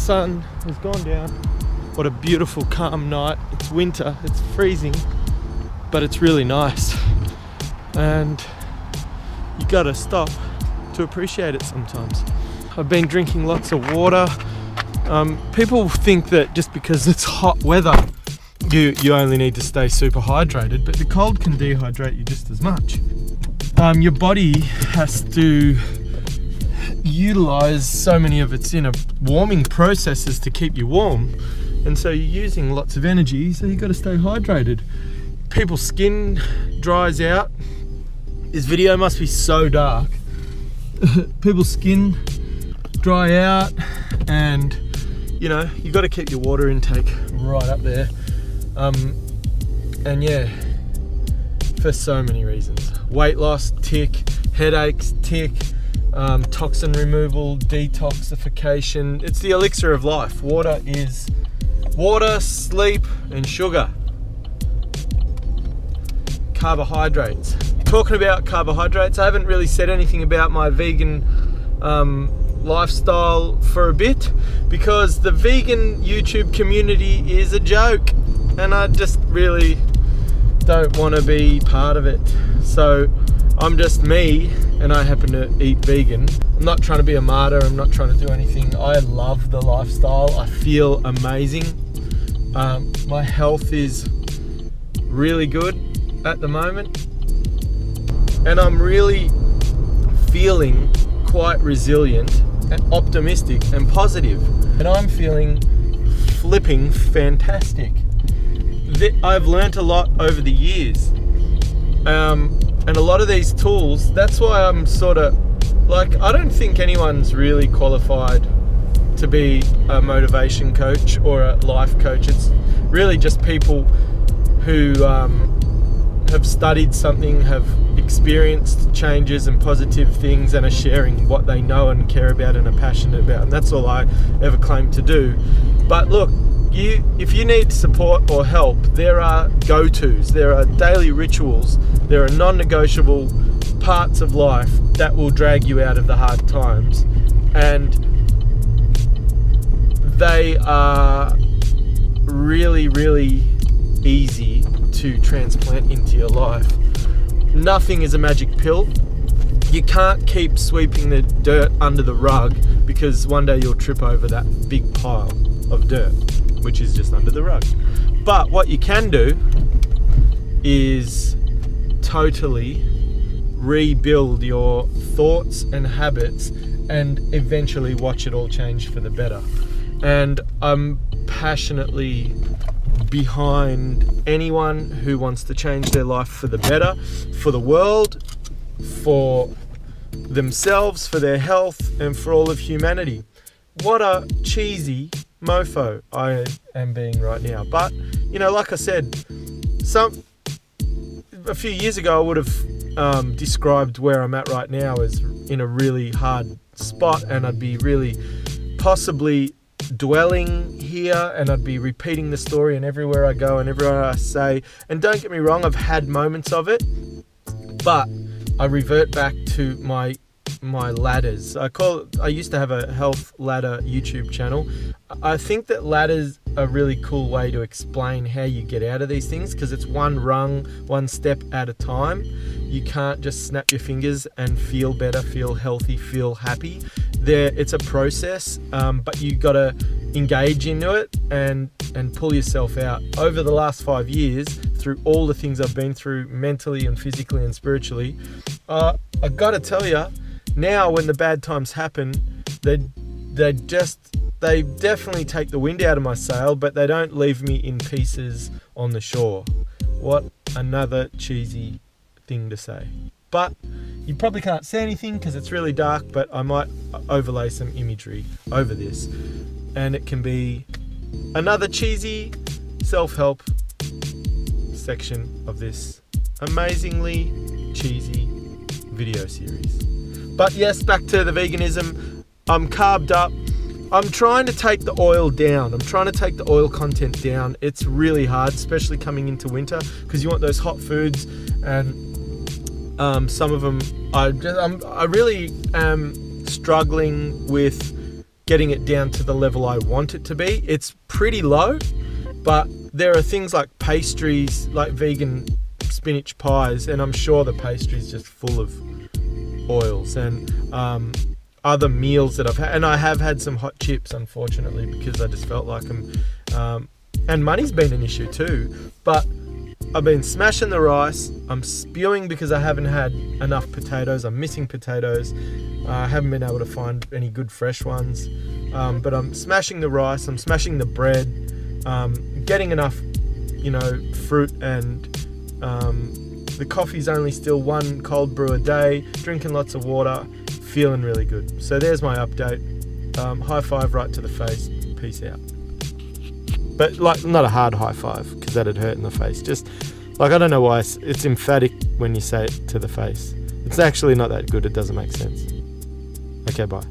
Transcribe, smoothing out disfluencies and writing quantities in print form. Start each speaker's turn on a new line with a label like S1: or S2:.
S1: sun has gone down. What a beautiful, calm night. It's winter, it's freezing, but it's really nice. And you gotta stop to appreciate it sometimes. I've been drinking lots of water. People think that just because it's hot weather, you only need to stay super hydrated, but the cold can dehydrate you just as much. Your body has to utilize so many of its inner warming processes to keep you warm, and so you're using lots of energy, so you got to stay hydrated. People's skin dries out. This video must be so dark. People's skin dry out, and you know, you got to keep your water intake right up there. And yeah, for so many reasons. Weight loss, tick. Headaches, tick. Toxin removal, detoxification. It's the elixir of life. Water is water, sleep, and sugar. Carbohydrates. Talking about carbohydrates, I haven't really said anything about my vegan lifestyle for a bit, because the vegan YouTube community is a joke, and I just really don't want to be part of it. So I'm just me, and I happen to eat vegan. I'm not trying to be a martyr, I'm not trying to do anything. I love the lifestyle, I feel amazing. My health is really good at the moment, and I'm really feeling quite resilient and optimistic and positive, and I'm feeling flipping fantastic. I've learnt a lot over the years, and a lot of these tools, that's why I'm sort of like, I don't think anyone's really qualified to be a motivation coach or a life coach. It's really just people who have studied something, have experienced changes and positive things, and are sharing what they know and care about and are passionate about, and that's all I ever claim to do. But look, if you need support or help, there are go-tos, there are daily rituals, there are non-negotiable parts of life that will drag you out of the hard times, and they are really, really easy to transplant into your life. Nothing is a magic pill. You can't keep sweeping the dirt under the rug, because one day you'll trip over that big pile of dirt, which is just under the rug. But what you can do is totally rebuild your thoughts and habits, and eventually watch it all change for the better. And I'm passionately behind anyone who wants to change their life for the better, for the world, for themselves, for their health, and for all of humanity. What a cheesy mofo I am being right now. But, you know, like I said, a few years ago I would have described where I'm at right now as in a really hard spot, and I'd be really possibly dwelling here, and I'd be repeating the story, and everywhere I go and everywhere I say, and don't get me wrong, I've had moments of it, but I revert back to my ladders. I used to have a health ladder YouTube channel. I think that ladders are a really cool way to explain how you get out of these things, because it's one rung, one step at a time. You can't just snap your fingers and feel better, feel healthy, feel happy. It's a process, but you got to engage into it and pull yourself out. Over the last 5 years, through all the things I've been through mentally and physically and spiritually, I got to tell you, now when the bad times happen, they definitely take the wind out of my sail, but they don't leave me in pieces on the shore. What another cheesy thing to say. But you probably can't see anything because it's really dark, but I might overlay some imagery over this, and it can be another cheesy self-help section of this amazingly cheesy video series. But yes, back to the veganism. I'm carved up. I'm trying to take the oil down. I'm trying to take the oil content down. It's really hard, especially coming into winter, because you want those hot foods, and some of them I really am struggling with getting it down to the level I want it to be. It's pretty low, but there are things like pastries, like vegan spinach pies, and I'm sure the pastry's just full of oils, and other meals that I've had. And I have had some hot chips, unfortunately, because I just felt like them. And money's been an issue too, but I've been smashing the rice. I'm spewing because I haven't had enough potatoes. I'm missing potatoes. I haven't been able to find any good fresh ones. But I'm smashing the rice. I'm smashing the bread. Getting enough, fruit, and the coffee's only still 1 cold brew a day. Drinking lots of water. Feeling really good. So there's my update. High five right to the face. Peace out. But not a hard high five, because that'd hurt in the face. Just I don't know why it's emphatic when you say it to the face. It's actually not that good. It doesn't make sense. Okay, bye.